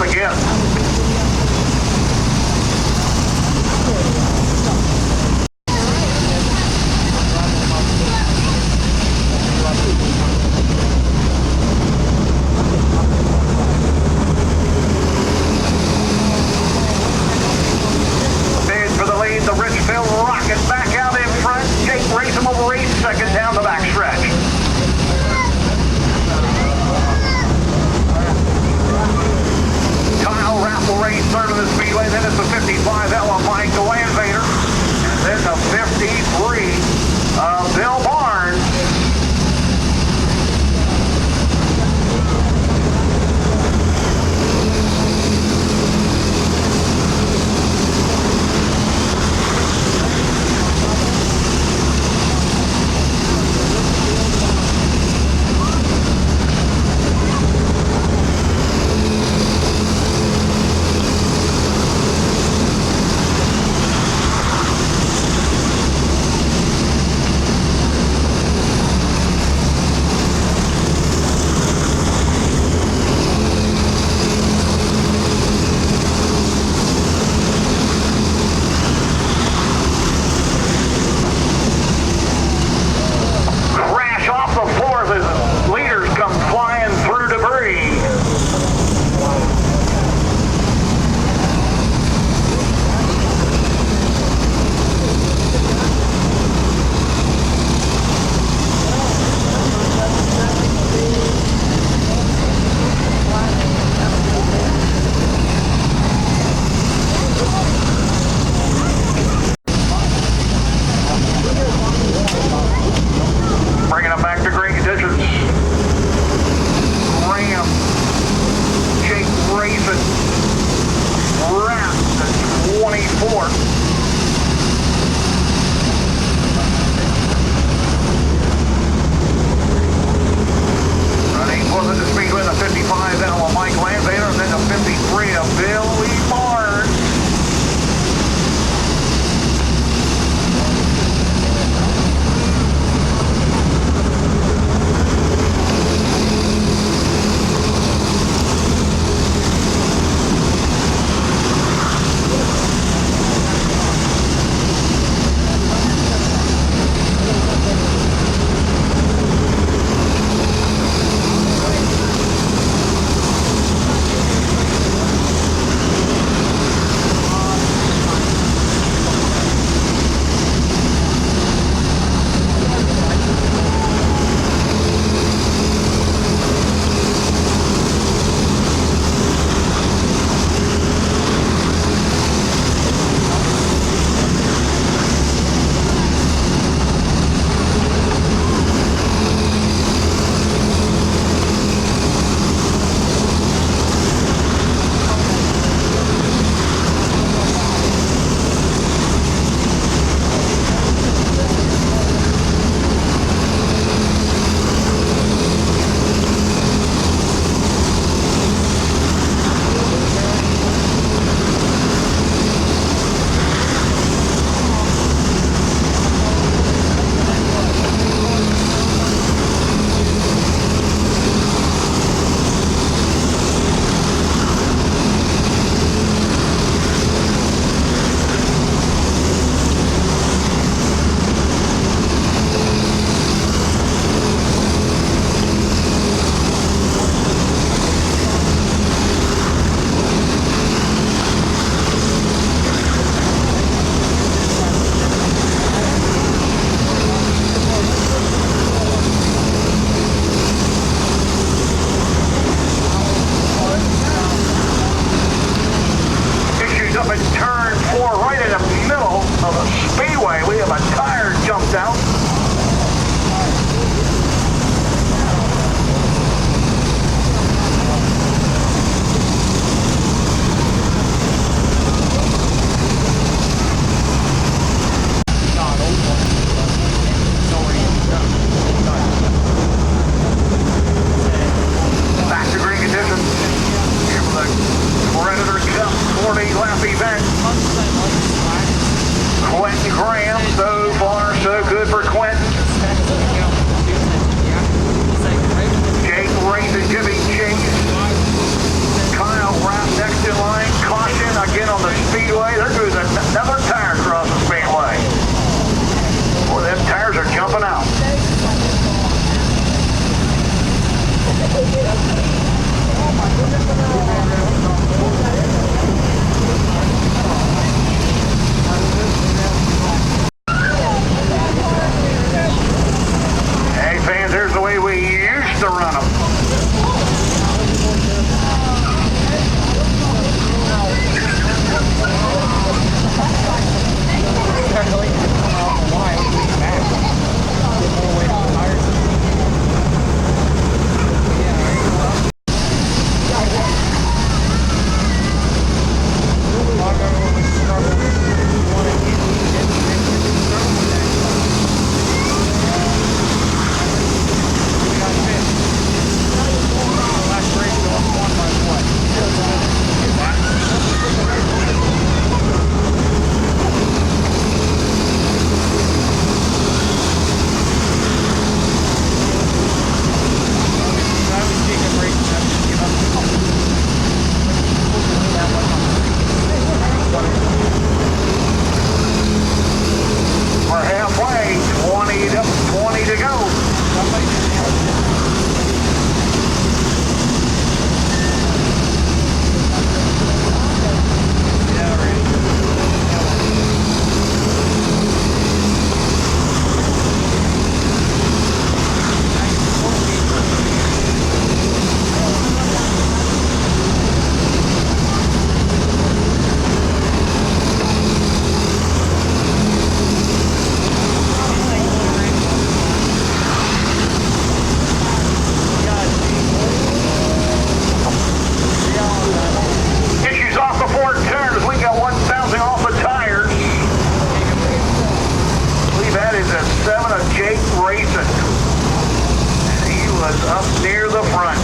front.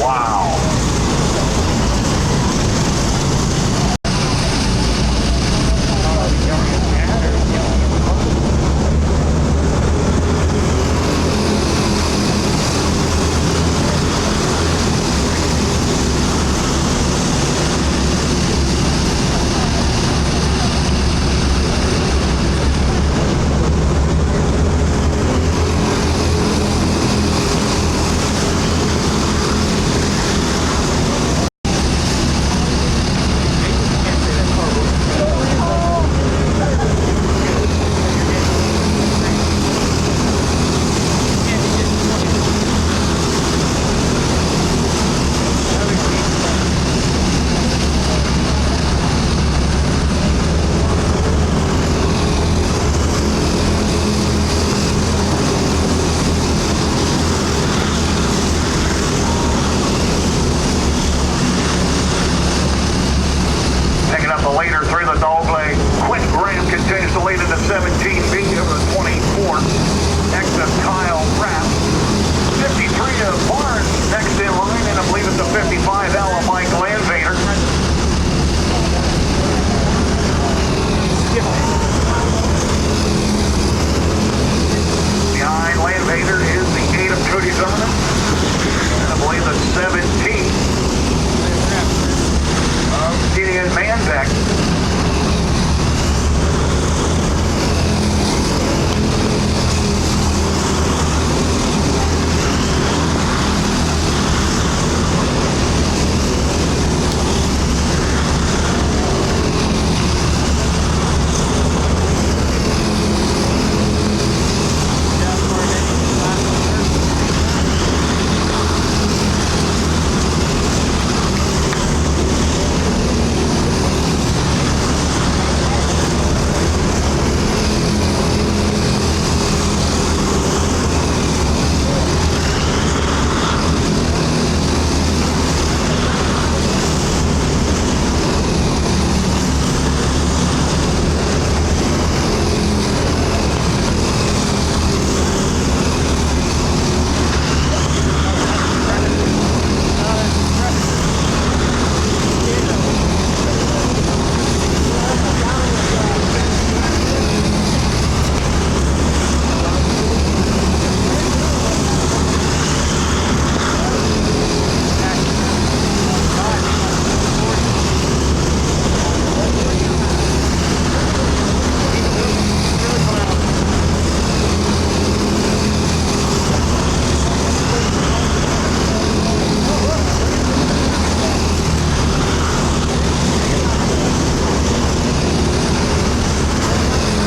Wow. Picking up the leader through the dog leg. Quentin Graham continues to lead into 17B over the 24. Next is Kyle Rapp. 53 to Barnes next in line, and I believe it's a 55 Ella Mike Landvader. Behind Landvader is the 8 of Cody Zimmerman, and I believe the 17 of Gideon Manbeck.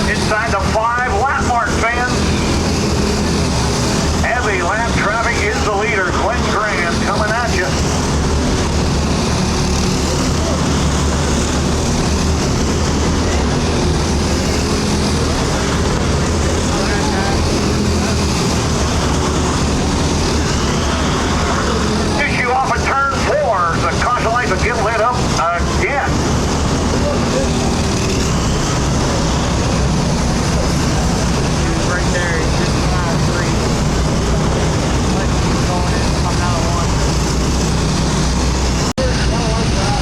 Inside the 5 lap mark, fans. Heavy lap traffic is the leader. Quentin Graham coming at you. Issue off of turn 4. The caution lights will get lit up again. Right there, he's just coming out of 3. Let's keep going in, coming out of 1.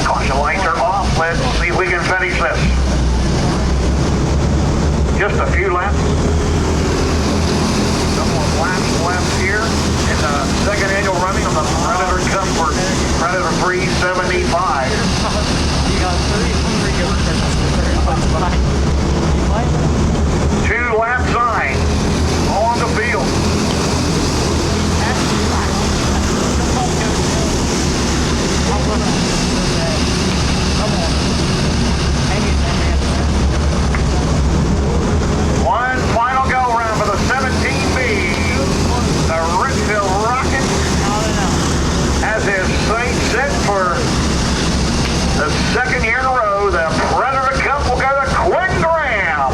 Caution lights are off. Let's see if we can finish this. Just a few laps. Some more laps left here in the second annual running of the Predator Cup for Predator 375. You got 2 lap sign on the field. One final go round for the 17B. The Richville Rocket has his sights set for the second year in a row. The Predator Cup will go to Quentin Graham.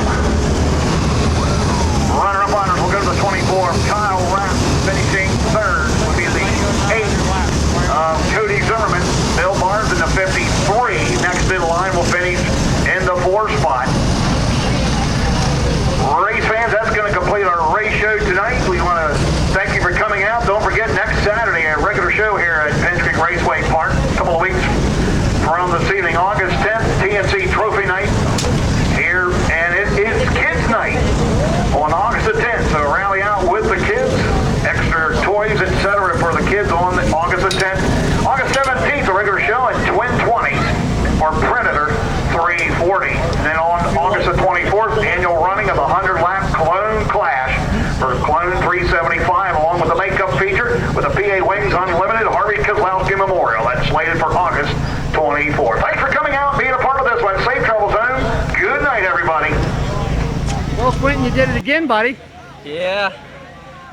couple of weeks from this evening, August 10th, TNC Trophy Night here, and it is Kids Night on August the 10th. So rally out with the kids, extra toys, etc. for the kids on August the 10th. August 17th, a regular show at Twin 20s for Predator 340. And then on August the 24th, annual running of the 100-lap Clone Clash for Clone 375, along with the makeup feature with the PA Wings Unlimited Harvey Kozlowski Memorial. That's slated for August 24th. Thanks for coming out and being a part of this one. Safe travels home. Good night, everybody. Well, Quentin, you did it again, buddy. Yeah.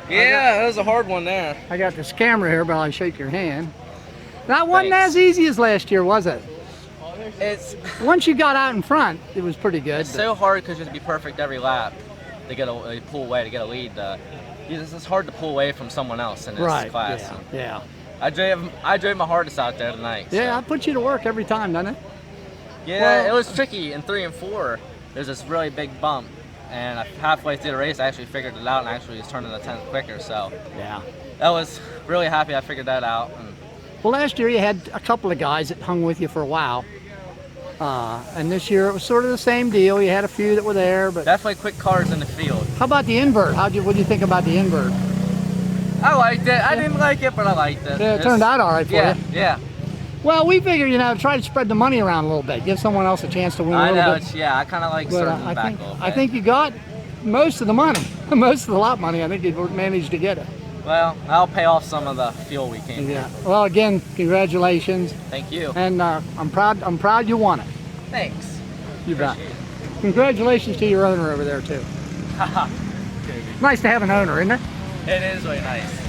Yeah, that was a hard one there. I got this camera here, but I'll shake your hand. That wasn't as easy as last year, was it? It's Once you got out in front, it was pretty good. It's so hard because you have to be perfect every lap to get a pull away, to get a lead. It's hard to pull away from someone else in this class. Yeah. I drove my hardest out there tonight. Yeah, I put you to work every time, doesn't it? Yeah, Well, it was tricky in 3 and 4. There's this really big bump, and halfway through the race, I actually figured it out and actually was turning the 10th quicker. So yeah, that was really happy I figured that out. Well, last year you had a couple of guys that hung with you for a while, and this year it was sort of the same deal. You had a few that were there, but definitely quick cars in the field. How about the invert? What do you think about the invert? I liked it. I didn't like it, but I liked it. Yeah, it turned out all right for you. Yeah. Well, we figured, try to spread the money around a little bit, give someone else a chance to win a little bit. I kind of like But, starting back a little bit. I think you got most of the money, most of the lot money. I think you managed to get it. Well, I'll pay off some of the fuel we came. Yeah. Well, again, congratulations. Thank you. And I'm proud you won it. Thanks. You bet. Congratulations to your owner over there too. Nice to have an owner, isn't it? It is really nice.